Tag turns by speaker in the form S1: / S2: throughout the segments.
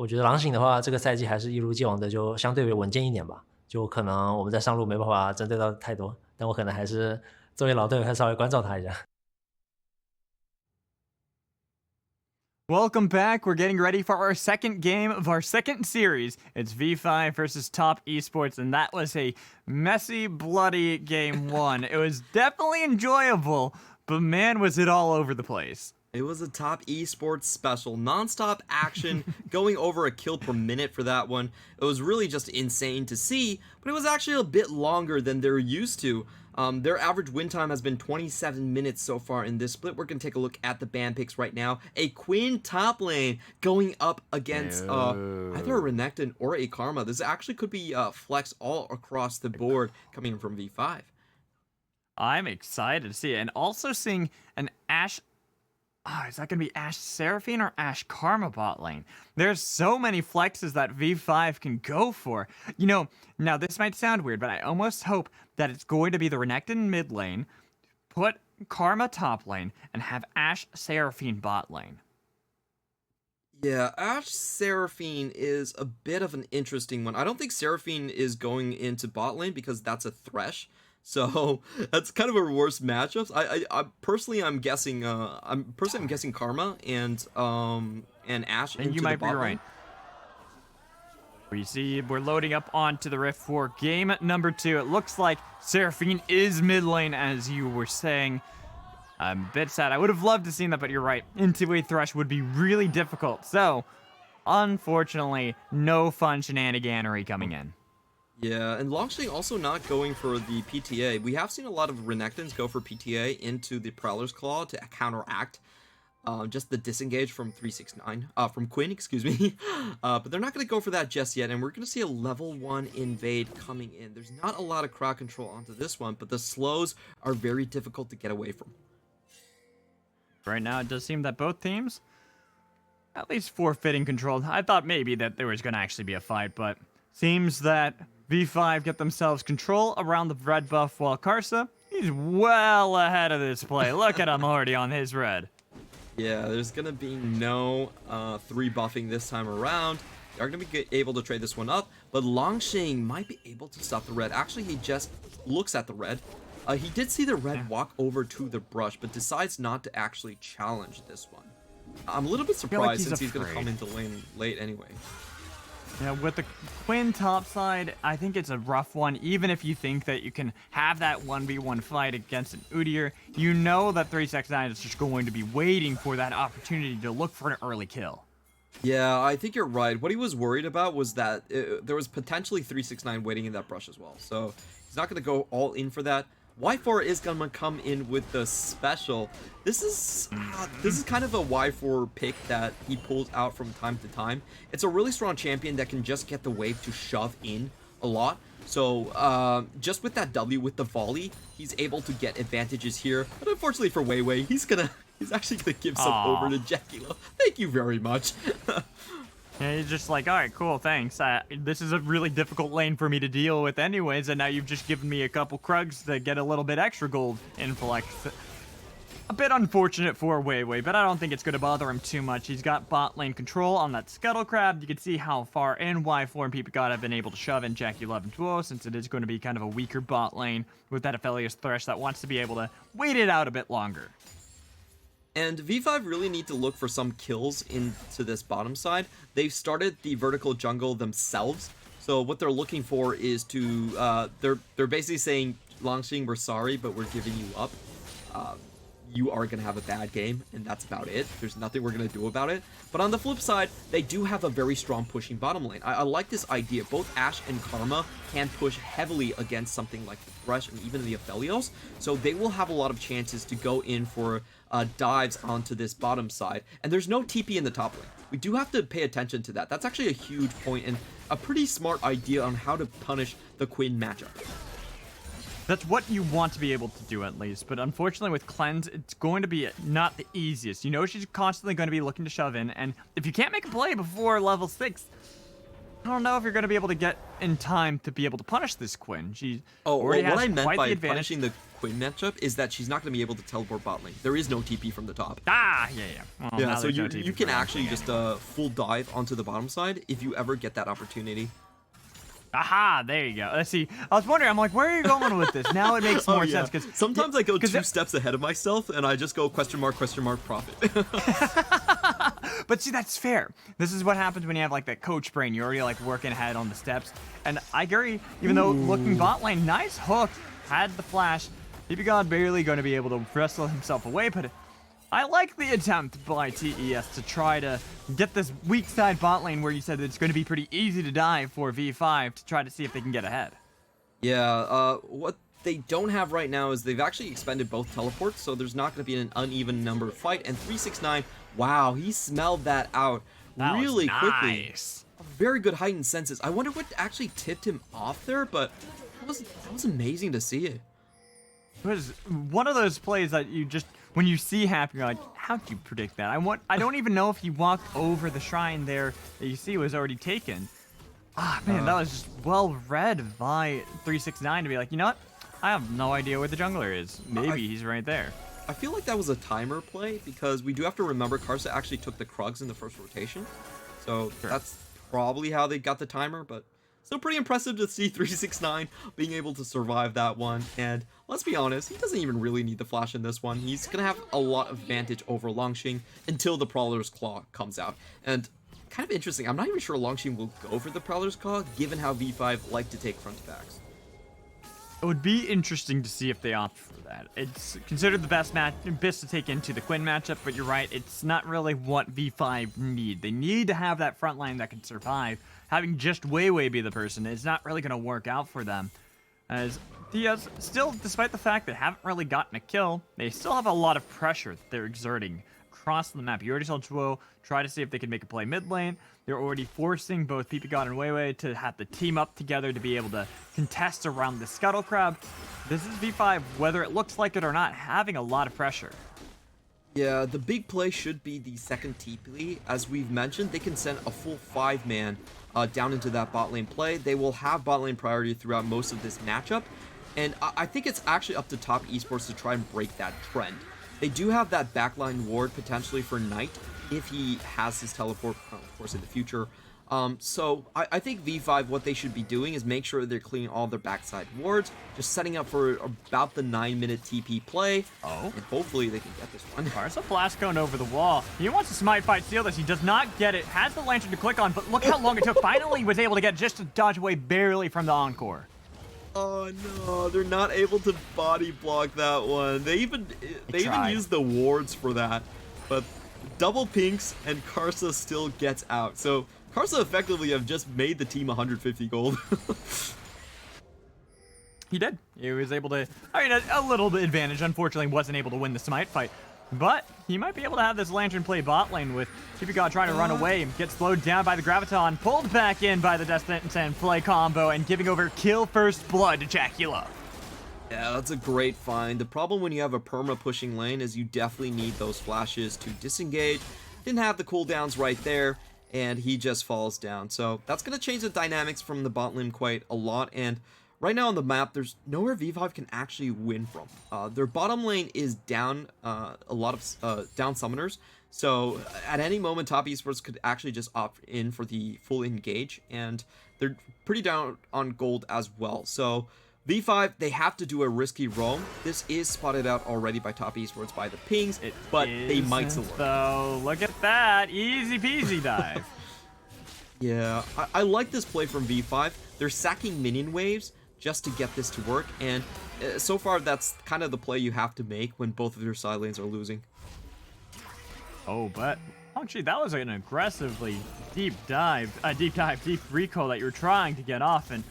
S1: 觉得狼醒的话，这个赛季还是一如既往的就相对稳健一点吧。就可能我们在上路没办法针对到太多，但我可能还是作为老队友，还稍微关照他一下。
S2: Welcome back. We're getting ready for our second game of our second series. It's V5 versus Top Esports, and that was a messy, bloody game one. It was definitely enjoyable, but man, was it all over the place.
S3: It was a Top Esports special, non-stop action, going over a kill per minute for that one. It was really just insane to see, but it was actually a bit longer than they're used to. Their average win time has been 27 minutes so far in this split. We're going to take a look at the ban picks right now. A Quinn top lane going up against either a Renekton or a Karma. This actually could be flex all across the board coming from V5.
S2: I'm excited to see it. And also seeing an Ashe... is that going to be Ashe Seraphine or Ashe Karma bot lane? There's so many flexes that V5 can go for. You know, now this might sound weird, but I almost hope that it's going to be the Renekton mid lane, put Karma top lane, and have Ashe Seraphine bot lane.
S3: Yeah, Ashe Seraphine is a bit of an interesting one. I don't think Seraphine is going into bot lane because that's a Thresh. So that's kind of a worse matchups. I personally I'm guessing Karma and Ashe.
S2: And you might be right. We see we're loading up onto the Rift for game number 2. It looks like Seraphine is mid lane, as you were saying. I'm a bit sad. I would have loved to see that, but you're right. Into a Thresh would be really difficult. So, unfortunately, no fun shenaniganery coming in.
S3: Yeah, and Langx also not going for the PTA. We have seen a lot of Renektons go for PTA into the Prowler's Claw to counteract just the disengage from 369, from Quinn, excuse me. But they're not going to go for that just yet, and we're going to see a level 1 invade coming in. There's not a lot of crowd control onto this one, but the slows are very difficult to get away from.
S2: Right now, it does seem that both teams, at least forfeiting control. I thought maybe that there was going to actually be a fight, but seems that V5 get themselves control around the red buff, while Karsa, he's well ahead of this play. Look at him already on his red.
S3: Yeah, there's going to be no 3 buffing this time around. They're going to be able to trade this one up, but Langx might be able to stop the red. Actually, he just looks at the red. He did see the red walk over to the brush, but decides not to actually challenge this one. I'm a little bit surprised since he's going to come into lane late anyway.
S2: Yeah, with the Quinn topside, I think it's a rough one. Even if you think that you can have that 1v1 fight against an Udyr, you know that 369 is just going to be waiting for that opportunity to look for an early kill.
S3: Yeah, I think you're right. What he was worried about was that there was potentially 369 waiting in that brush as well. So he's not going to go all in for that. Y4 is going to come in with the special. This is kind of a Y4 pick that he pulls out from time to time. It's a really strong champion that can just get the wave to shove in a lot. So just with that W, with the volley, he's able to get advantages here. But unfortunately for WeiWei, he's actually going to give some over to JackeyLove. Thank you very much.
S2: Yeah, he's just like, all right, cool, thanks. This is a really difficult lane for me to deal with anyways, and now you've just given me a couple Krugs to get a little bit extra gold in flex. A bit unfortunate for WeiWei, but I don't think it's going to bother him too much. He's got bot lane control on that Scuttle Crab. You can see how far in Y4 and ppgod have been able to shove in JackeyLove and Zhuo, since it is going to be kind of a weaker bot lane with that Aphelios Thresh that wants to be able to wait it out a bit longer.
S3: And V5 really need to look for some kills into this bottom side. They've started the vertical jungle themselves. So what they're looking for is to, they're basically saying, Langx, we're sorry, but we're giving you up. You are going to have a bad game, and that's about it. There's nothing we're going to do about it. But on the flip side, they do have a very strong pushing bottom lane. I like this idea. Both Ashe and Karma can push heavily against something like the Thresh and even the Aphelios. So they will have a lot of chances to go in for dives onto this bottom side. And there's no TP in the top lane. We do have to pay attention to that. That's actually a huge point and a pretty smart idea on how to punish the Quinn matchup.
S2: That's what you want to be able to do at least, but unfortunately with Cleanse, it's going to be not the easiest. You know she's constantly going to be looking to shove in, and if you can't make a play before level 6, I don't know if you're going to be able to get in time to be able to punish this Quinn. She already has
S3: what I meant
S2: quite
S3: by
S2: the advantage.
S3: punishing the Quinn matchup is that she's not going to be able to teleport bot lane. There is no TP from the top.
S2: Yeah. Well,
S3: Yeah,
S2: now
S3: so
S2: there's no
S3: you
S2: TP
S3: can
S2: for
S3: actually
S2: anything
S3: just full dive onto the bottom side if you ever get that opportunity.
S2: Aha, there you go. Let's see. I was wondering, I'm like, where are you going with this? Now it makes more sense because
S3: sometimes I go 2 steps ahead of myself and I just go question mark profit.
S2: But see, that's fair. This is what happens when you have like that coach brain. You're already like working ahead on the steps. And I agree, even though looking bot lane, nice hook, had the flash. ppgod barely going to be able to wrestle himself away, but I like the attempt by TES to try to get this weak side bot lane where you said it's going to be pretty easy to dive for V5 to try to see if they can get ahead.
S3: Yeah, what they don't have right now is they've actually expended both teleports, so there's not going to be an uneven number fight. And 369, wow, he smelled that out really quickly. Very good heightened senses. I wonder what actually tipped him off there, but that was amazing to see it.
S2: It was one of those plays that you just, when you see happen, you're like, how'd you predict that? I don't even know if he walked over the shrine there that you see was already taken. Ah, man, that was just well read by 369 to be like, you know what? I have no idea where the jungler is. Maybe he's right there.
S3: I feel like that was a timer play because we do have to remember Karsa actually took the Krugs in the first rotation. So that's probably how they got the timer, but still pretty impressive to see 369 being able to survive that one. And let's be honest, he doesn't even really need the flash in this one. He's going to have a lot of advantage over Langx until the Prowler's Claw comes out. And kind of interesting, I'm not even sure Langx will go for the Prowler's Claw, given how V5 like to take front backs.
S2: It would be interesting to see if they opt for that. It's considered the best to take into the Quinn matchup, but you're right, it's not really what V5 need. They need to have that front line that can survive. Having just WeiWei be the person is not really going to work out for them. As TES, still, despite the fact they haven't really gotten a kill, they still have a lot of pressure that they're exerting across the map. You already saw Zhuo try to see if they can make a play mid lane. They're already forcing both ppgod and WeiWei to have the team up together to be able to contest around the Scuttle Crab. This is V5, whether it looks like it or not, having a lot of pressure.
S3: Yeah, the big play should be the second TP. As we've mentioned, they can send a full 5-man down into that bot lane play. They will have bot lane priority throughout most of this matchup. And I think it's actually up to top esports to try and break that trend. They do have that backline ward potentially for Knight if he has his teleport, of course, in the future. So I think V5, what they should be doing is make sure they're cleaning all their backside wards, just setting up for about the 9-minute TP play. And hopefully they can get this one.
S2: Karsa blast cone over the wall. He wants to smite fight steal this. He does not get it. Has the lantern to click on, but look how long it took. Finally was able to get just to dodge away barely from the encore.
S3: Oh no, they're not able to body block that one. They even used the wards for that. But double pinks and Karsa still gets out. So Karsa effectively have just made the team 150 gold.
S2: He did. He was able to, I mean, a little bit advantage. Unfortunately, wasn't able to win the smite fight. But he might be able to have this lantern play bot lane with ppgod trying to run away and get slowed down by the Graviton, pulled back in by the Destiny and play combo, and giving over kill first blood to JackeyLove.
S3: Yeah, that's a great find. The problem when you have a perma pushing lane is you definitely need those flashes to disengage. Didn't have the cooldowns right there, and he just falls down. So that's going to change the dynamics from the bot lane quite a lot. And right now on the map, there's nowhere V5 can actually win from. Their bottom lane is down a lot of down summoners. So at any moment, top esports could actually just opt in for the full engage. And they're pretty down on gold as well. So V5, they have to do a risky roam. This is spotted out already by top esports by the pings, but they might still work.
S2: So look at that. Easy peasy dive.
S3: Yeah, I like this play from V5. They're sacking minion waves just to get this to work, and so far that's kind of the play you have to make when both of your side lanes are losing.
S2: Oh, but actually that was an aggressively deep recall that you're trying to get off, and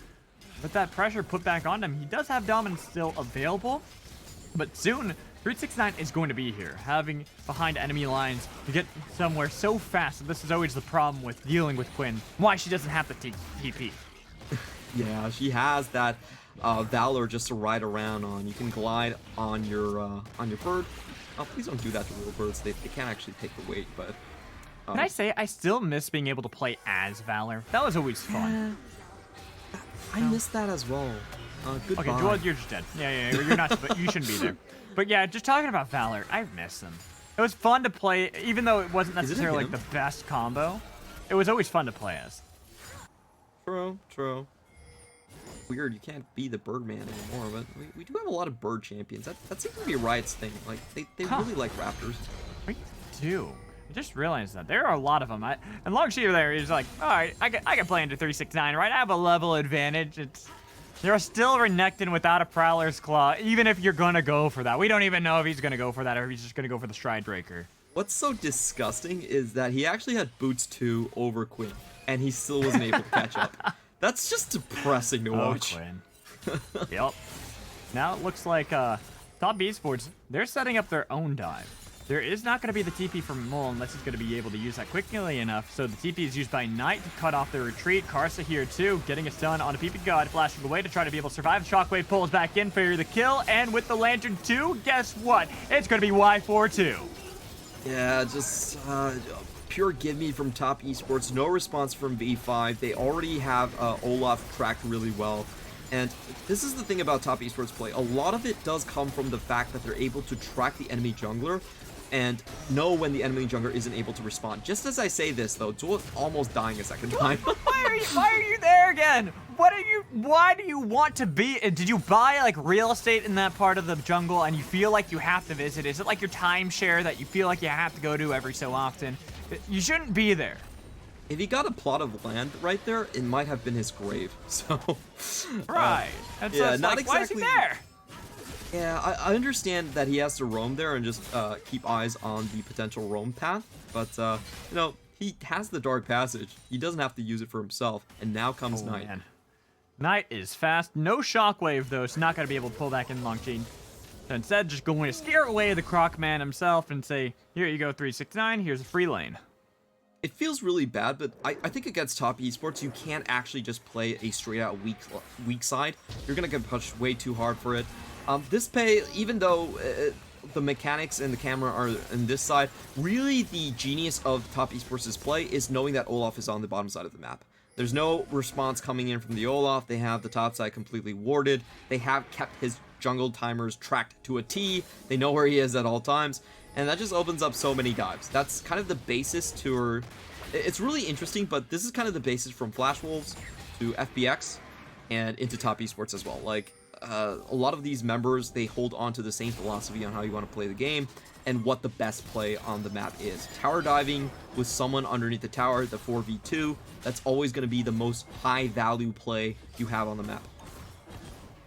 S2: with that pressure put back on him, he does have dominance still available, but soon 369 is going to be here, having behind enemy lines to get somewhere so fast. This is always the problem with dealing with Quinn, why she doesn't have the TP.
S3: Yeah, she has that Valor just to ride around on. You can glide on your bird. Oh, please don't do that to real birds. They can't actually take the weight, but...
S2: Can I say, I still miss being able to play as Valor. That was always fun.
S3: I miss that as well. Goodbye.
S2: Okay, Zhuo, you're just dead. Yeah, you're not. But you shouldn't be there. But yeah, just talking about Valor, I miss him. It was fun to play, even though it wasn't necessarily like the best combo. It was always fun to play as.
S3: True. Weird, you can't be the Birdman anymore, but we do have a lot of bird champions. That seems to be Riot's thing. Like, they really like raptors.
S2: We do. I just realized that there are a lot of them. And Langx there is like, all right, I can play into 369, right? I have a level advantage. There's still Renekton without a Prowler's Claw, even if you're gonna go for that. We don't even know if he's gonna go for that or if he's just gonna go for the Stride Breaker.
S3: What's so disgusting is that he actually had Boots 2 over Quinn, and he still wasn't able to catch up. That's just depressing to watch.
S2: Quinn. Yep. Now it looks like Top Esports, they're setting up their own dive. There is not going to be the TP from Mole unless he's going to be able to use that quickly enough. So the TP is used by Knight to cut off their retreat. Karsa here too, getting a stun on a ppgod, flashing away to try to be able to survive. Shockwave pulls back in for the kill, and with the Lantern 2, guess what? It's going to be Y4-2.
S3: Yeah, just pure gimme from Top Esports. No response from V5. They already have Olaf tracked really well. And this is the thing about Top Esports play. A lot of it does come from the fact that they're able to track the enemy jungler and know when the enemy jungler isn't able to respond. Just as I say this, though, Zhuo is almost dying a second time.
S2: Why are you there again? Why do you want to be? Did you buy like real estate in that part of the jungle and you feel like you have to visit? Is it like your timeshare that you feel like you have to go to every so often? You shouldn't be there.
S3: If he got a plot of land right there, it might have been his grave. So,
S2: right.
S3: Yeah, not
S2: like,
S3: exactly.
S2: Why is he there?
S3: Yeah, I understand that he has to roam there and just keep eyes on the potential roam path, but you know, he has the Dark Passage. He doesn't have to use it for himself. And now comes Knight.
S2: Man. Knight is fast. No Shockwave though, so not gonna be able to pull back in Langx. So instead, just going to scare away the Croc Man himself and say, "Here you go, 369. Here's a free lane."
S3: It feels really bad, but I think against Top Esports, you can't actually just play a straight-out weak side. You're gonna get punched way too hard for it. This pay, even though the mechanics and the camera are in this side, really the genius of Top Esports' play is knowing that Olaf is on the bottom side of the map. There's no response coming in from the Olaf. They have the top side completely warded. They have kept his jungle timers tracked to a T. They know where he is at all times. And that just opens up so many dives. That's kind of the basis to... It's really interesting, but this is kind of the basis from Flash Wolves to FBX and into Top Esports as well. Like, a lot of these members, they hold on to the same philosophy on how you want to play the game and what the best play on the map is. Tower diving with someone underneath the tower, the 4v2, that's always going to be the most high value play you have on the map.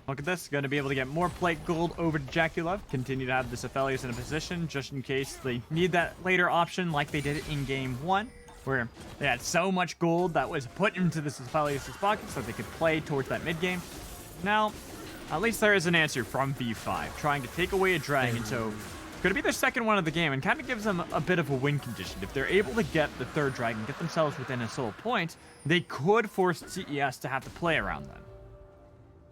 S2: Look at this, going to be able to get more plate gold over to JackeyLove. Continue to have this Aphelios in a position just in case they need that later option like they did in game 1, where they had so much gold that was put into this Aphelios' pocket so they could play towards that mid game. Now, at least there is an answer from V5, trying to take away a dragon, so it's going to be their second one of the game and kind of gives them a bit of a win condition. If they're able to get the third dragon, get themselves within a sole point, they could force TES to have to play around them.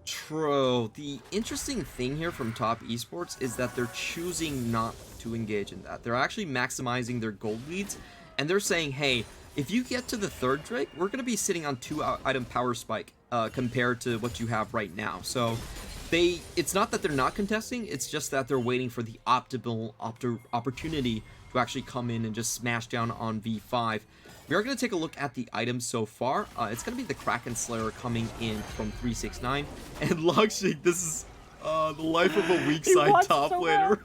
S3: True. The interesting thing here from Top Esports is that they're choosing not to engage in that. They're actually maximizing their gold leads, and they're saying, hey, if you get to the third Drake, we're going to be sitting on 2-item power spike compared to what you have right now. So it's not that they're not contesting, it's just that they're waiting for the optimal opportunity to actually come in and just smash down on V5. We are going to take a look at the items so far. It's going to be the Kraken Slayer coming in from 369. And Langx, this is the life of a weak side top laner.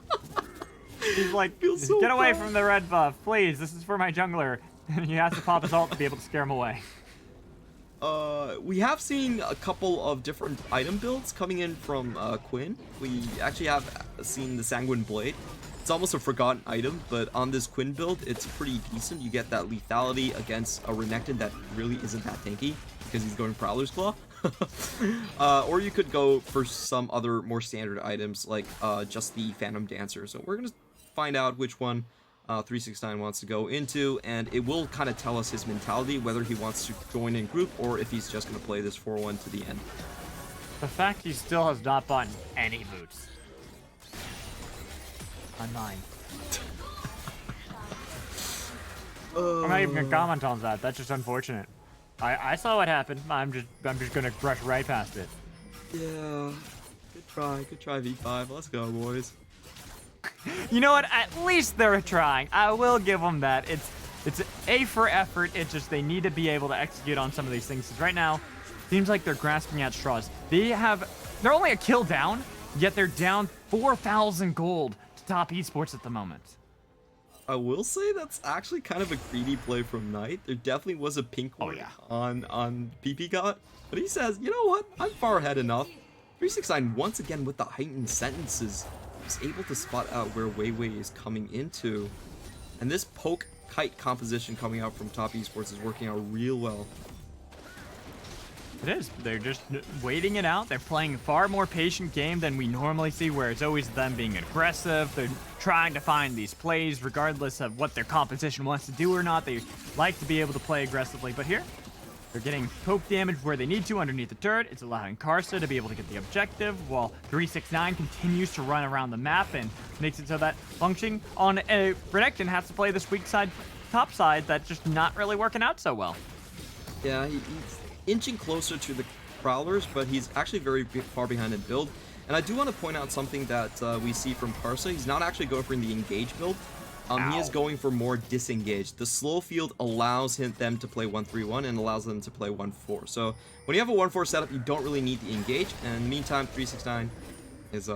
S2: He's like, get away from the red buff, please. This is for my jungler. And he has to pop his ult to be able to scare him away.
S3: We have seen a couple of different item builds coming in from Quinn. We actually have seen the Sanguine Blade. It's almost a forgotten item, but on this Quinn build, it's pretty decent. You get that lethality against a Renekton that really isn't that tanky because he's going Prowler's Claw. Or you could go for some other more standard items like just the Phantom Dancer. So we're going to find out which one 369 wants to go into, and it will kind of tell us his mentality, whether he wants to join in group or if he's just going to play this 4-1 to the end.
S2: The fact he still has not bought any boots. On mine. I'm not even gonna comment on that. That's just unfortunate. I saw what happened. I'm just gonna brush right past it.
S3: Yeah. Good try, V5. Let's go, boys.
S2: You know what? At least they're trying. I will give them that. It's A for effort. It's just they need to be able to execute on some of these things. 'Cause right now, seems like they're grasping at straws. They're only a kill down, yet they're down 4,000 gold to top esports at the moment.
S3: I will say that's actually kind of a greedy play from Knight. There definitely was a pink ward on ppgod, but he says, you know what? I'm far ahead enough. 369 once again with the heightened sentences is able to spot out where WeiWei is coming into, and this poke kite composition coming out from top esports is working out real well.
S2: It is. They're just waiting it out. They're playing a far more patient game than we normally see, where it's always them being aggressive. They're trying to find these plays regardless of what their competition wants to do or not. They like to be able to play aggressively, but here they're getting poke damage where they need to underneath the turret. It's allowing Karsa to be able to get the objective, while 369 continues to run around the map and makes it so that Langx on a Renekton has to play this weak side, top side, that's just not really working out so well.
S3: Yeah, he's inching closer to the Prowlers, but he's actually very far behind in build. And I do want to point out something that we see from Karsa. He's not actually going for the engage build. He is going for more disengaged. The slow field allows them to play 1-3-1 and allows them to play 1-4. So when you have a 1-4 setup, you don't really need the engage. And in the meantime, 369 is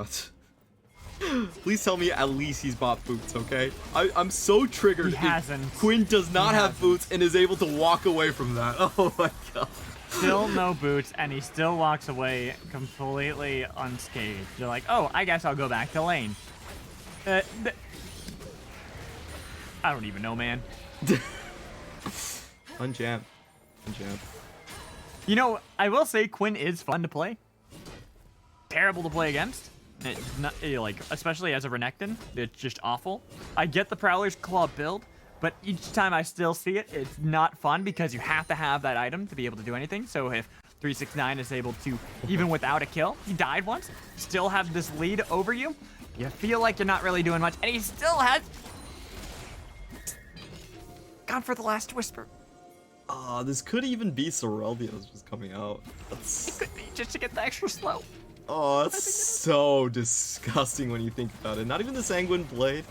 S3: please tell me at least he's bought boots, okay? I'm so triggered.
S2: He hasn't.
S3: Quinn does not have boots and is able to walk away from that. Oh my god.
S2: Still no boots, and he still walks away completely unscathed. You're like, oh, I guess I'll go back to lane. I don't even know, man.
S3: Unjam.
S2: You know, I will say Quinn is fun to play. Terrible to play against. It's not, like, especially as a Renekton, it's just awful. I get the Prowler's Claw build, but each time I still see it, it's not fun because you have to have that item to be able to do anything. So if 369 is able to, even without a kill, he died once, still have this lead over you, you feel like you're not really doing much, and he still has gone for the last whisper.
S3: This could even be Seraphine just coming out.
S2: It could be just to get the extra slow.
S3: Oh, that's so disgusting when you think about it. Not even the Sanguine Blade.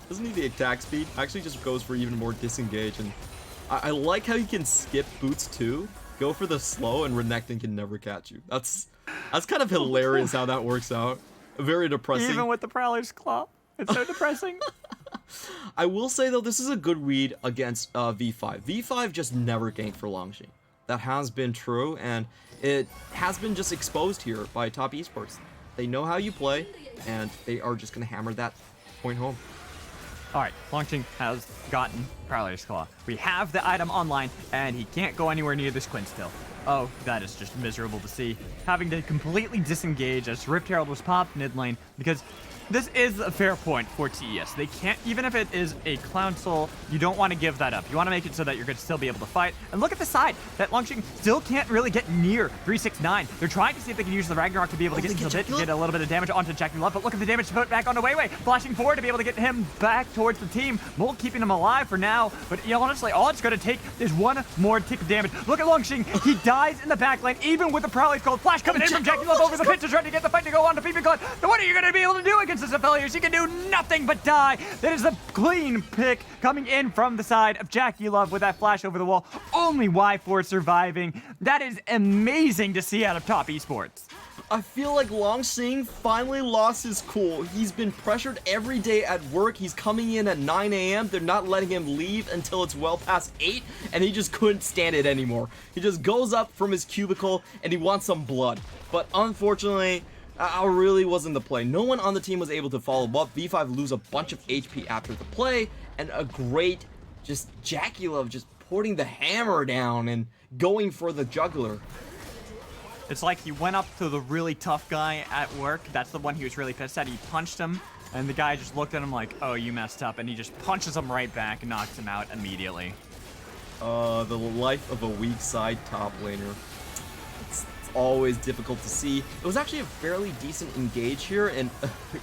S3: Doesn't need the attack speed. Actually just goes for even more disengage. And I like how you can skip boots too. Go for the slow and Renekton can never catch you. That's kind of hilarious how that works out. Very depressing.
S2: Even with the Prowler's Claw. It's so depressing.
S3: I will say though, this is a good read against V5. V5 just never ganked for Langx. That has been true, and it has been just exposed here by top esports. They know how you play, and they are just going to hammer that point home.
S2: Alright, Langx has gotten Prowler's Claw. We have the item online, and he can't go anywhere near this Quinn still. Oh, that is just miserable to see. Having to completely disengage as Rift Herald was popped mid lane, because this is a fair point for TES. They can't, even if it is a Clown Soul, you don't want to give that up. You want to make it so that you're going to still be able to fight. And look at the side. That Langx still can't really get near 369. They're trying to see if they can use the Ragnarok to be able to get into the bit to get a little bit of damage onto JackeyLove. But look at the damage put back onto WeiWei. Flashing forward to be able to get him back towards the team. Molt keeping him alive for now. But you know, honestly, all it's going to take is one more tick of damage. Look at Langx. He dies in the back lane, even with the Prowler's Cold Flash coming in from JackeyLove over the pitch to try to get the fight to go on to ppgod. Now what are you going to be able to do against this Aphelios? You can do nothing but die. That is a clean pick coming in from the side of JackeyLove with that flash over the wall. Only Y4 surviving. That is amazing to see out of top esports.
S3: I feel like Langx finally lost his cool. He's been pressured every day at work. He's coming in at 9 a.m. They're not letting him leave until it's well past 8, and he just couldn't stand it anymore. He just goes up from his cubicle and he wants some blood. But unfortunately, I really wasn't the play. No one on the team was able to follow up. V5 lose a bunch of HP after the play, and a great just JackeyLove just putting the hammer down and going for the juggler.
S2: It's like he went up to the really tough guy at work. That's the one he was really pissed at. He punched him, and the guy just looked at him like, oh, you messed up, and he just punches him right back and knocks him out immediately.
S3: The life of a weak side top laner. It's always difficult to see. It was actually a fairly decent engage here, and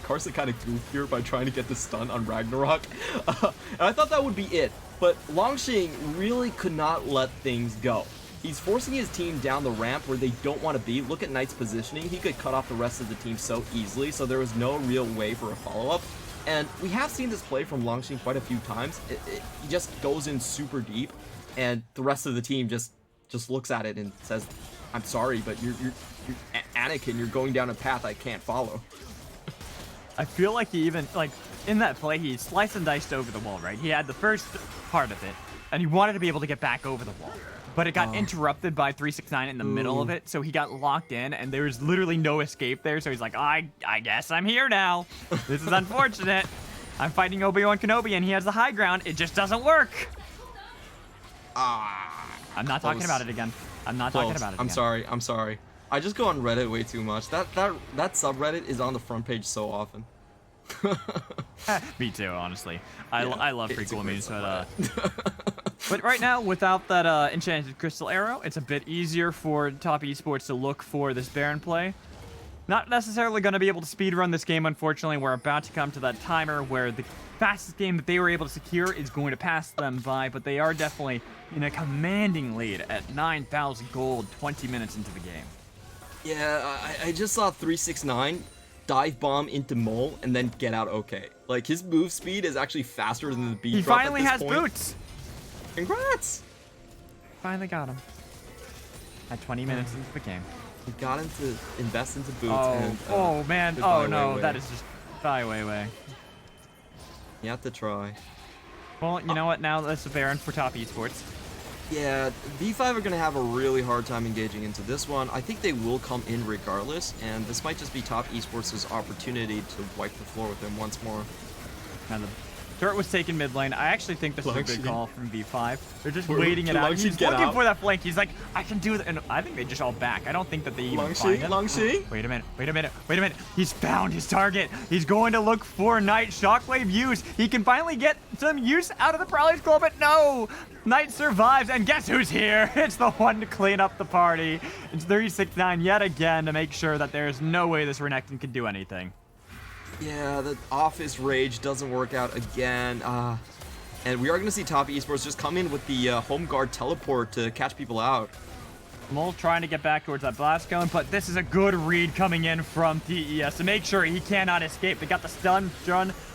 S3: Karsa kind of goofed here by trying to get the stun on Ragnarok. And I thought that would be it, but Langx really could not let things go. He's forcing his team down the ramp where they don't want to be. Look at Knight's positioning. He could cut off the rest of the team so easily, so there was no real way for a follow-up. And we have seen this play from Langx quite a few times. He just goes in super deep, and the rest of the team just looks at it and says, "I'm sorry, but you're Anakin. You're going down a path I can't follow."
S2: I feel like he even, like, in that play, he sliced and diced over the wall, right? He had the first part of it, and he wanted to be able to get back over the wall. But it got interrupted by 369 in the middle of it, so he got locked in, and there was literally no escape there, so he's like, I guess I'm here now. This is unfortunate. I'm fighting Obi-Wan Kenobi, and he has the high ground. It just doesn't work. I'm not talking about it again. I'm not talking about it again.
S3: I'm sorry. I just go on Reddit way too much. That subreddit is on the front page so often.
S2: Me too, honestly. I love free cool memes, but right now, without that enchanted crystal arrow, it's a bit easier for top esports to look for this Baron play. Not necessarily going to be able to speedrun this game, unfortunately. We're about to come to that timer where the fastest game that they were able to secure is going to pass them by, but they are definitely in a commanding lead at 9,000 gold 20 minutes into the game.
S3: Yeah, I just saw 369 dive bomb into Mole and then get out okay. Like, his move speed is actually faster than the beat
S2: He
S3: drop
S2: finally
S3: at this
S2: has
S3: point.
S2: boots.
S3: Congrats!
S2: Finally got him. At 20 minutes into the game.
S3: We got him to invest into boots.
S2: Oh man. Oh no,
S3: WeiWei.
S2: that is just bye WeiWei.
S3: You have to try.
S2: Well, you know what? Now that's the Baron for top esports.
S3: Yeah, V5 are going to have a really hard time engaging into this one. I think they will come in regardless, and this might just be top esports' opportunity to wipe the floor with them once more.
S2: Now the turret was taken mid lane. I actually think this is a good call from V5. They're just
S3: Where
S2: waiting it out.
S3: Langx
S2: He's
S3: get
S2: looking
S3: out?
S2: for that flank. He's like, I can do that. And I think they just all back. I don't think that they even find him.
S3: Langx?
S2: Wait a minute. He's found his target. He's going to look for Knight Shockwave use. He can finally get some use out of the Prowler's Claw, but no! Knight survives, and guess who's here? It's the one to clean up the party. It's 369 yet again to make sure that there's no way this Renekton can do anything.
S3: Yeah, the office rage doesn't work out again. And we are going to see top esports just come in with the home guard teleport to catch people out.
S2: Mole trying to get back towards that blast cone, but this is a good read coming in from TES to make sure he cannot escape. They got the stun,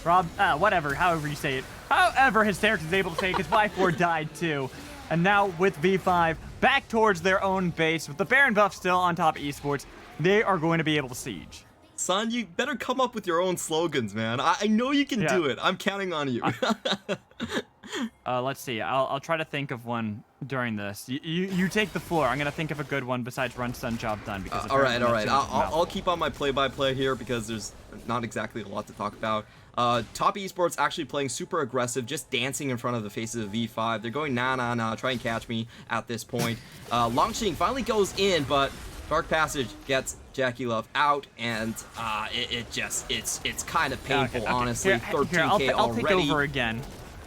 S2: Rob, however you say it. However, his character is able to take his 5-4 died too. And now with V5 back towards their own base, with the Baron buff still on top esports, they are going to be able to siege.
S3: Son, you better come up with your own slogans, man. I know you can do it. I'm counting on you.
S2: Let's see. I'll try to think of one during this. You take the floor. I'm gonna think of a good one besides run stun job done. Because
S3: all right. I'll keep on my play-by-play here because there's not exactly a lot to talk about. Top esports actually playing super aggressive, just dancing in front of the faces of V5. They're going nah, try and catch me at this point. Langx finally goes in, but Dark Passage gets JackeyLove out, and it's kind of painful,
S2: okay.
S3: honestly. 13k
S2: I'll take
S3: already.
S2: over again.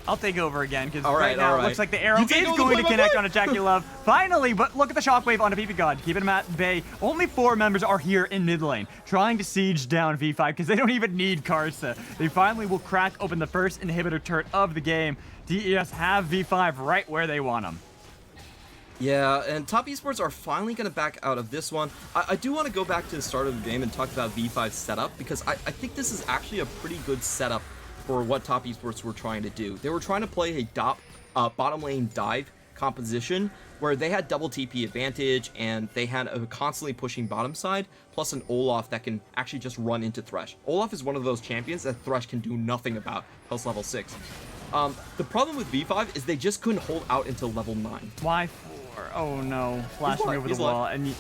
S2: I'll take over again, because
S3: right
S2: now it looks like the arrow is going to connect onto JackeyLove. Finally, but look at the shockwave onto ppgod. Keeping him at bay. Only 4 members are here in mid lane, trying to siege down V5, because they don't even need Karsa. They finally will crack open the first inhibitor turret of the game. TES have V5 right where they want them.
S3: Yeah, and top esports are finally going to back out of this one. I do want to go back to the start of the game and talk about V5's setup, because I think this is actually a pretty good setup for what top esports were trying to do. They were trying to play a bottom lane dive composition where they had double TP advantage and they had a constantly pushing bottom side plus an Olaf that can actually just run into Thresh. Olaf is one of those champions that Thresh can do nothing about plus level 6. The problem with V5 is they just couldn't hold out until level 9.
S2: Why 4? Oh no, flashing over the
S3: He's
S2: wall, and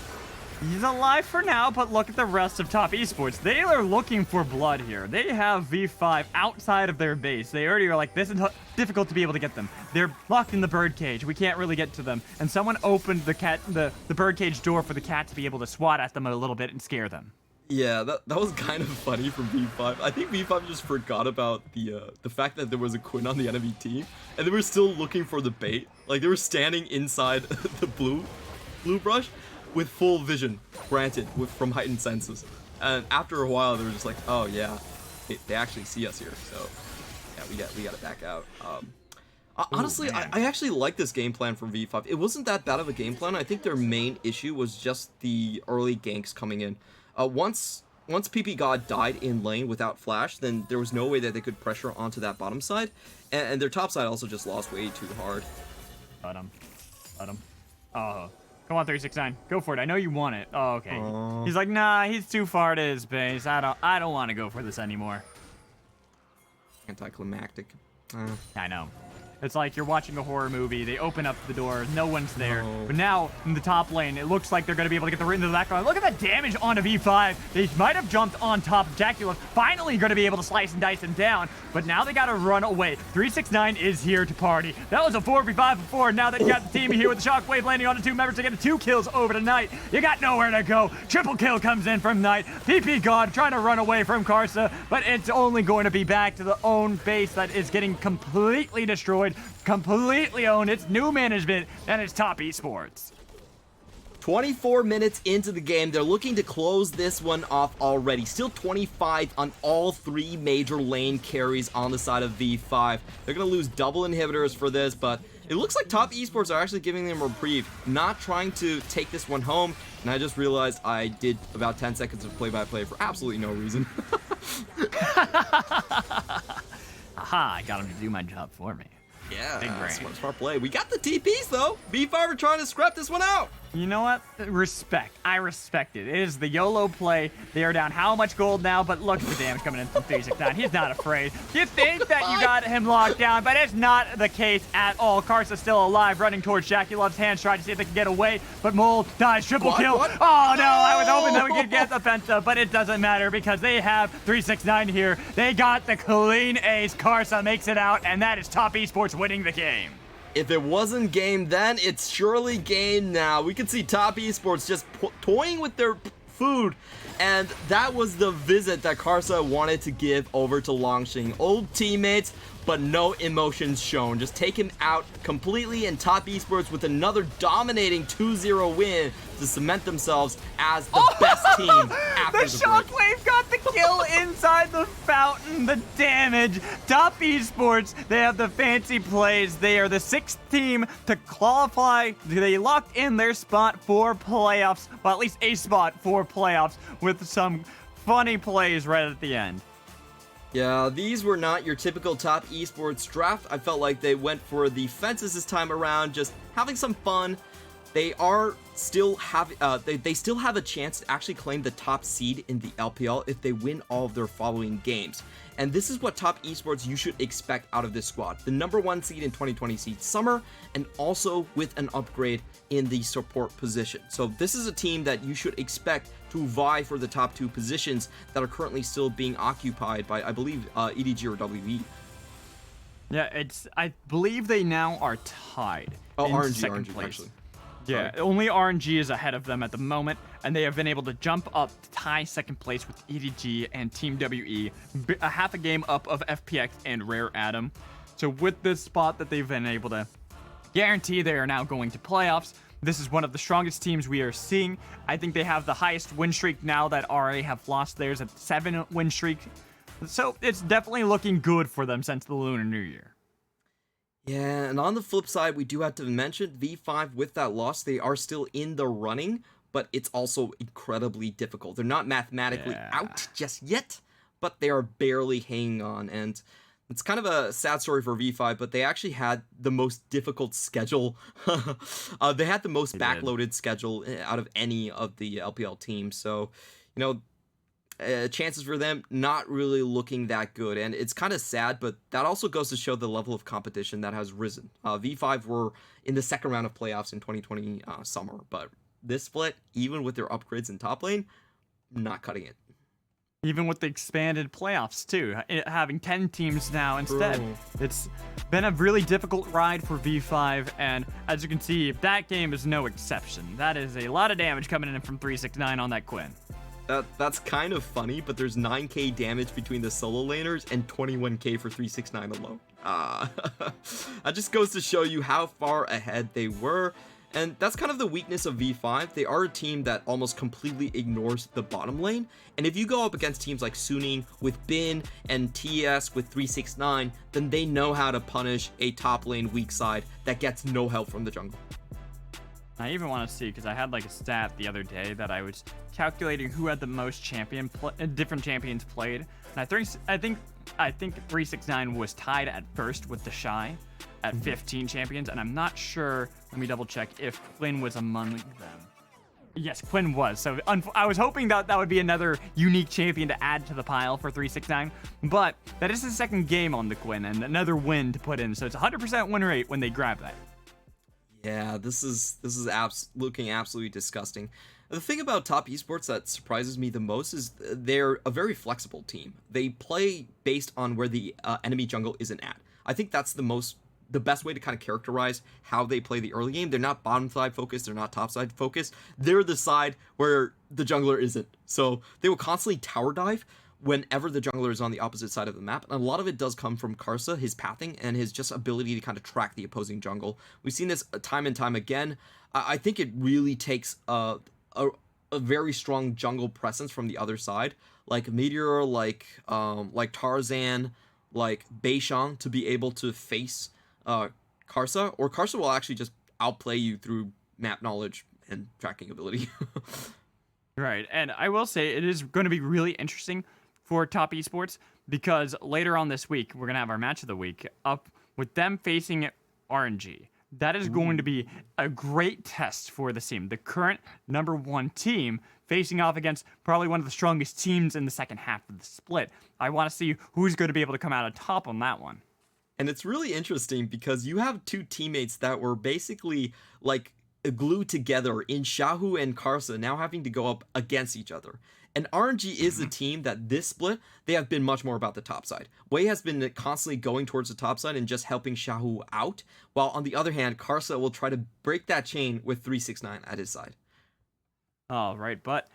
S2: he's alive for now, but look at the rest of top esports. They are looking for blood here. They have V5 outside of their base. They already are like, this is difficult to be able to get them. They're locked in the birdcage. We can't really get to them. And someone opened the birdcage door for the cat to be able to swat at them a little bit and scare them.
S3: Yeah, that was kind of funny from V5. I think V5 just forgot about the fact that there was a Quinn on the enemy team, and they were still looking for the bait. Like, they were standing inside the blue brush with full vision, granted, from heightened senses. And after a while, they were just like, oh yeah, they actually see us here. So yeah, we got to back out. Honestly,
S2: man.
S3: I actually like this game plan from V5. It wasn't that bad of a game plan. I think their main issue was just the early ganks coming in. Once ppgod died in lane without flash, then there was no way that they could pressure onto that bottom side, and their top side also just lost way too hard.
S2: Got him. Oh, come on, 369, go for it. I know you want it. Oh, okay. He's like, nah, he's too far to his base. I don't want to go for this anymore.
S3: Anticlimactic.
S2: I know. It's like you're watching a horror movie. They open up the door, no one's there. But now in the top lane, it looks like they're going to be able to get the into the background. Look at that damage onto V5. They might have jumped on top of JackeyLove. Finally going to be able to slice and dice him down. But now they got to run away. 369 is here to party. That was a 4v5 before. Now that you got the team here with the shockwave landing on the 2 members to get 2 kills over tonight, you got nowhere to go. Triple kill comes in from Knight. ppgod trying to run away from Karsa, but it's only going to be back to the own base that is getting completely destroyed. Completely owned. It's new management, and it's top esports.
S3: 24 minutes into the game, they're looking to close this one off already. Still 25 on all 3 major lane carries on the side of V5. They're going to lose double inhibitors for this, but it looks like top esports are actually giving them a reprieve, not trying to take this one home. And I just realized I did about 10 seconds of play-by-play for absolutely no reason.
S2: Aha, I got him to do my job for me.
S3: Yeah, smart play. We got the TPs though. V5 are trying to scrap this one out.
S2: You know what? Respect. I respect it. It is the YOLO play. They are down how much gold now, but look at the damage coming in from 369. He's not afraid. You think that you got him locked down, but it's not the case at all. Karsa's still alive, running towards JackeyLove's hands, trying to see if they can get away, but Mole dies. Triple kill.
S3: What?
S2: Oh no, I was hoping that we could get the Penta, but it doesn't matter because they have 369 here. They got the clean ace. Karsa makes it out, and that is top esports winning the game.
S3: If it wasn't game then, it's surely game now. We can see top esports just toying with their food, and that was the visit that Karsa wanted to give over to Langx. Old teammates, but no emotions shown. Just take him out completely, and top esports with another dominating 2-0 win to cement themselves as the best team after
S2: The
S3: the break.
S2: shockwave got the kill inside the fountain. The damage. Top esports, they have the fancy plays. They are the 6th team to qualify. They locked in their spot for playoffs. Well, at least a spot for playoffs with some funny plays right at the end.
S3: Yeah, these were not your typical top esports draft. I felt like they went for the fences this time around, just having some fun. They are still have they still have a chance to actually claim the top seed in the LPL if they win all of their following games. And this is what top esports you should expect out of this squad. The #1 seed in 2020 seed summer, and also with an upgrade in the support position. So this is a team that you should expect to vie for the top 2 positions that are currently still being occupied by, I believe, EDG or WE.
S2: Yeah, I believe they now are tied.
S3: Oh,
S2: in
S3: RNG,
S2: second
S3: RNG,
S2: place.
S3: actually.
S2: Yeah, only RNG is ahead of them at the moment, and they have been able to jump up to tie second place with EDG and Team WE, a half a game up of FPX and Rare Atom. So with this spot that they've been able to guarantee, they are now going to playoffs. This is one of the strongest teams we are seeing. I think they have the highest win streak now that RA have lost theirs at 7 win streak. So it's definitely looking good for them since the Lunar New Year.
S3: Yeah, and on the flip side, we do have to mention V5 with that loss, they are still in the running, but it's also incredibly difficult. They're not mathematically out just yet, but they are barely hanging on, and it's kind of a sad story for V5, but they actually had the most difficult schedule. They had the most backloaded schedule out of any of the LPL teams, so, you know, chances for them not really looking that good, and it's kind of sad, but that also goes to show the level of competition that has risen. V5 were in the second round of playoffs in 2020 summer, but this split, even with their upgrades in top lane, not cutting it.
S2: Even with the expanded playoffs too, having 10 teams now instead. It's been a really difficult ride for V5, and as you can see, that game is no exception. That is a lot of damage coming in from 369 on that Quinn.
S3: That's kind of funny, but there's 9k damage between the solo laners and 21k for 369 alone. That just goes to show you how far ahead they were. And that's kind of the weakness of V5. They are a team that almost completely ignores the bottom lane. And if you go up against teams like Suning with Bin and TES with 369, then they know how to punish a top lane weak side that gets no help from the jungle.
S2: I even want to see, because I had like a stat the other day that I was calculating who had the most different champions played, and I think 369 was tied at first with the Shy at 15 champions, and I'm not sure. Let me double check if Quinn was among them. Yes, Quinn was. So I was hoping that would be another unique champion to add to the pile for 369, but that is the second game on the Quinn and another win to put in. So it's 100% win rate when they grab that.
S3: Yeah, this is looking absolutely disgusting. The thing about Top Esports that surprises me the most is they're a very flexible team. They play based on where the enemy jungle isn't at. I think that's the best way to kind of characterize how they play the early game. They're not bottom side focused, they're not top side focused. They're the side where the jungler isn't. So they will constantly tower dive whenever the jungler is on the opposite side of the map. And a lot of it does come from Karsa, his pathing, and his just ability to kind of track the opposing jungle. We've seen this time and time again. I think it really takes a very strong jungle presence from the other side, like Meteor, like Tarzan, like Beishang, to be able to face Karsa, or Karsa will actually just outplay you through map knowledge and tracking ability.
S2: Right, and I will say it is going to be really interesting for Top Esports, because later on this week, we're going to have our match of the week up with them facing RNG. That is going to be a great test for the team. The current #1 team facing off against probably one of the strongest teams in the second half of the split. I want to see who's going to be able to come out on top on that one.
S3: And it's really interesting because you have two teammates that were basically like glued together in Xiaohu and Karsa now having to go up against each other. And RNG is a team that this split, they have been much more about the top side. Wei has been constantly going towards the top side and just helping Xiaohu out, while on the other hand, Karsa will try to break that chain with 369 at his side.
S2: All right, but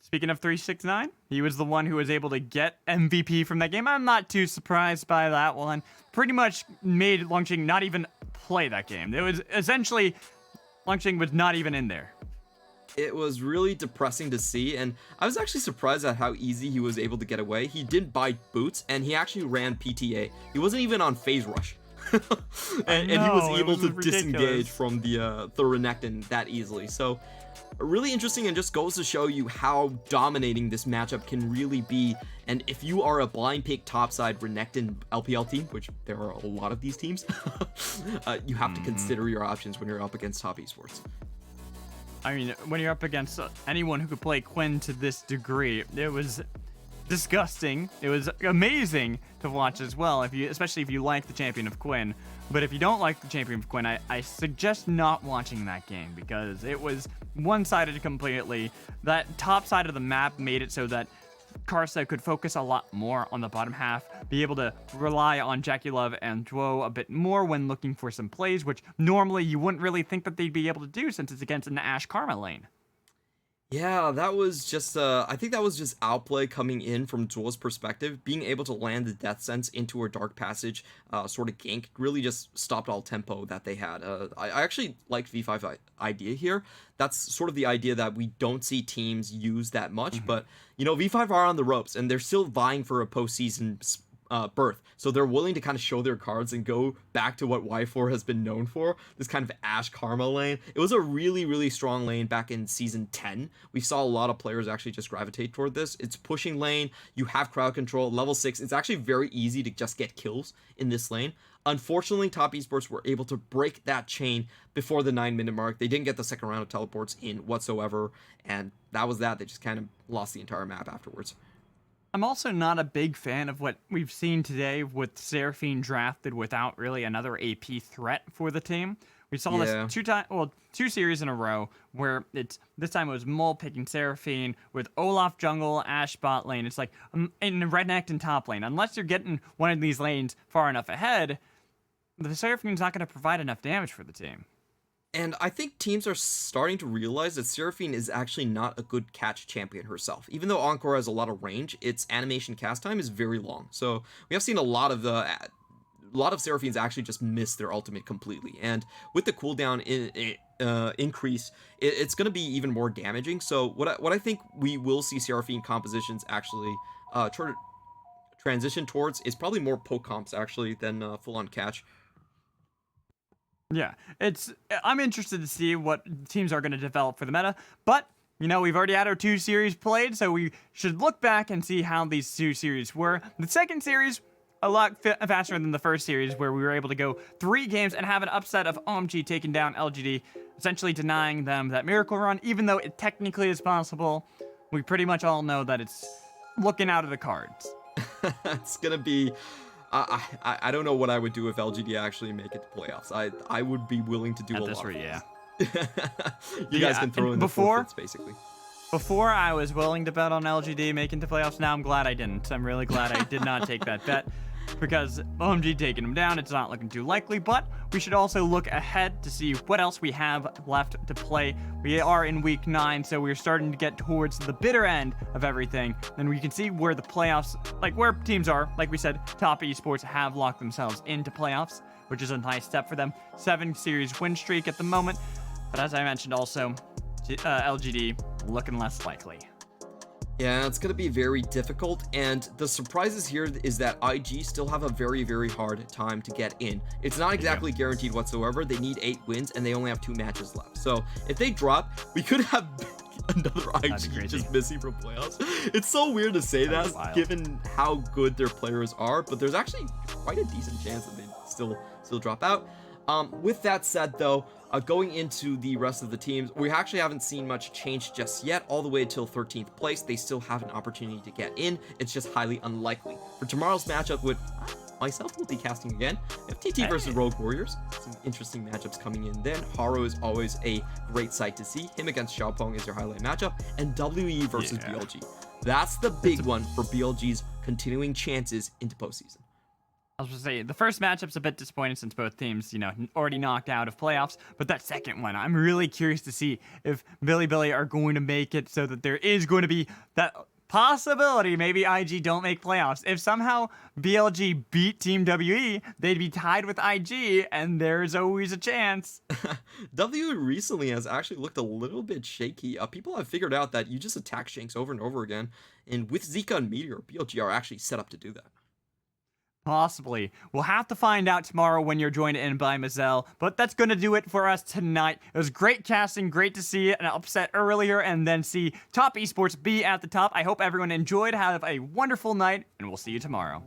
S2: speaking of 369, he was the one who was able to get MVP from that game. I'm not too surprised by that one. Pretty much made Langx not even play that game. It was essentially Langx was not even in there.
S3: It was really depressing to see, and I was actually surprised at how easy he was able to get away. He didn't buy boots, and he actually ran PTA. He wasn't even on phase rush. and he was able to disengage from the Renekton that easily. So really interesting, and just goes to show you how dominating this matchup can really be. And if you are a blind pick topside Renekton LPL team, which there are a lot of these teams, you have to consider your options when you're up against Top Esports.
S2: I mean, when you're up against anyone who could play Quinn to this degree, it was disgusting. It was amazing to watch as well, especially if you like the champion of Quinn. But if you don't like the champion of Quinn, I suggest not watching that game, because it was one-sided completely. That top side of the map made it so that Karsa could focus a lot more on the bottom half, be able to rely on JackeyLove and Zhuo a bit more when looking for some plays, which normally you wouldn't really think that they'd be able to do since it's against an Ashe Karma lane.
S3: Yeah, that was just, I think that was just outplay coming in from Zhuo's perspective. Being able to land the Death Sense into her Dark Passage sort of gank really just stopped all tempo that they had. I actually liked V5's idea here. That's sort of the idea that we don't see teams use that much, but, you know, V5 are on the ropes, and they're still vying for a postseason berth. So they're willing to kind of show their cards and go back to what Y4 has been known for, this kind of Ashe Karma lane. It was a really, really strong lane back in Season 10. We saw a lot of players actually just gravitate toward this. It's pushing lane, you have crowd control, level 6. It's actually very easy to just get kills in this lane. Unfortunately, Top Esports were able to break that chain before the 9-minute mark. They didn't get the second round of teleports in whatsoever, and that was that. They just kind of lost the entire map afterwards.
S2: I'm also not a big fan of what we've seen today with Seraphine drafted without really another AP threat for the team. We saw this two series in a row where this time it was Mole picking Seraphine with Olaf jungle, Ashe bot lane. It's like in Renekton top lane. Unless you're getting one of these lanes far enough ahead, the Seraphine's not going to provide enough damage for the team.
S3: And I think teams are starting to realize that Seraphine is actually not a good catch champion herself. Even though Encore has a lot of range, its animation cast time is very long. So we have seen a lot of Seraphines actually just miss their ultimate completely. And with the cooldown increase, it's going to be even more damaging. So what I think we will see Seraphine compositions actually transition towards is probably more poke comps actually than full-on catch.
S2: Yeah, I'm interested to see what teams are going to develop for the meta, but you know, we've already had our 2 series played, so we should look back and see how these 2 series were. The second series, a lot faster than the first series, where we were able to go 3 games and have an upset of OMG taking down LGD, essentially denying them that miracle run, even though it technically is possible. We pretty much all know that it's looking out of the cards.
S3: It's gonna be. I don't know what I would do if LGD actually make it to playoffs. I would be willing to do
S2: at
S3: a
S2: this
S3: lot.
S2: rate, yeah.
S3: You guys can throw in the forfeits, basically.
S2: Before, I was willing to bet on LGD making the playoffs. Now I'm glad I didn't. I'm really glad I did not take that bet, because OMG taking them down, it's not looking too likely. But we should also look ahead to see what else we have left to play. We are in week 9, so we're starting to get towards the bitter end of everything. Then we can see where the playoffs, like where teams are. Like we said, top esports have locked themselves into playoffs, which is a nice step for them. 7 series win streak at the moment. But as I mentioned also, LGD looking less likely.
S3: Yeah, it's going to be very difficult, and the surprises here is that IG still have a very, very hard time to get in. It's not exactly guaranteed whatsoever. They need 8 wins, and they only have 2 matches left. So if they drop, we could have another IG just missing from playoffs. It's so weird to say that, given how good their players are, but there's actually quite a decent chance that they still drop out. With that said, though, going into the rest of the teams, we actually haven't seen much change just yet. All the way until 13th place, they still have an opportunity to get in. It's just highly unlikely. For tomorrow's matchup, with myself will be casting again. FTT versus Rogue Warriors. Some interesting matchups coming in then. Haro is always a great sight to see. Him against Xiaopeng is your highlight matchup. And WE versus BLG. That's the big one for BLG's continuing chances into postseason.
S2: I was going to say, the first matchup's a bit disappointing since both teams, you know, already knocked out of playoffs. But that second one, I'm really curious to see if Billy are going to make it so that there is going to be that possibility maybe IG don't make playoffs. If somehow BLG beat Team WE, they'd be tied with IG, and there's always a chance.
S3: WE recently has actually looked a little bit shaky. People have figured out that you just attack Shanks over and over again. And with Zika and Meteor, BLG are actually set up to do that.
S2: Possibly. We'll have to find out tomorrow when you're joined in by Mazel, but that's going to do it for us tonight. It was great casting, great to see an upset earlier and then see top esports be at the top. I hope everyone enjoyed. Have a wonderful night, and we'll see you tomorrow.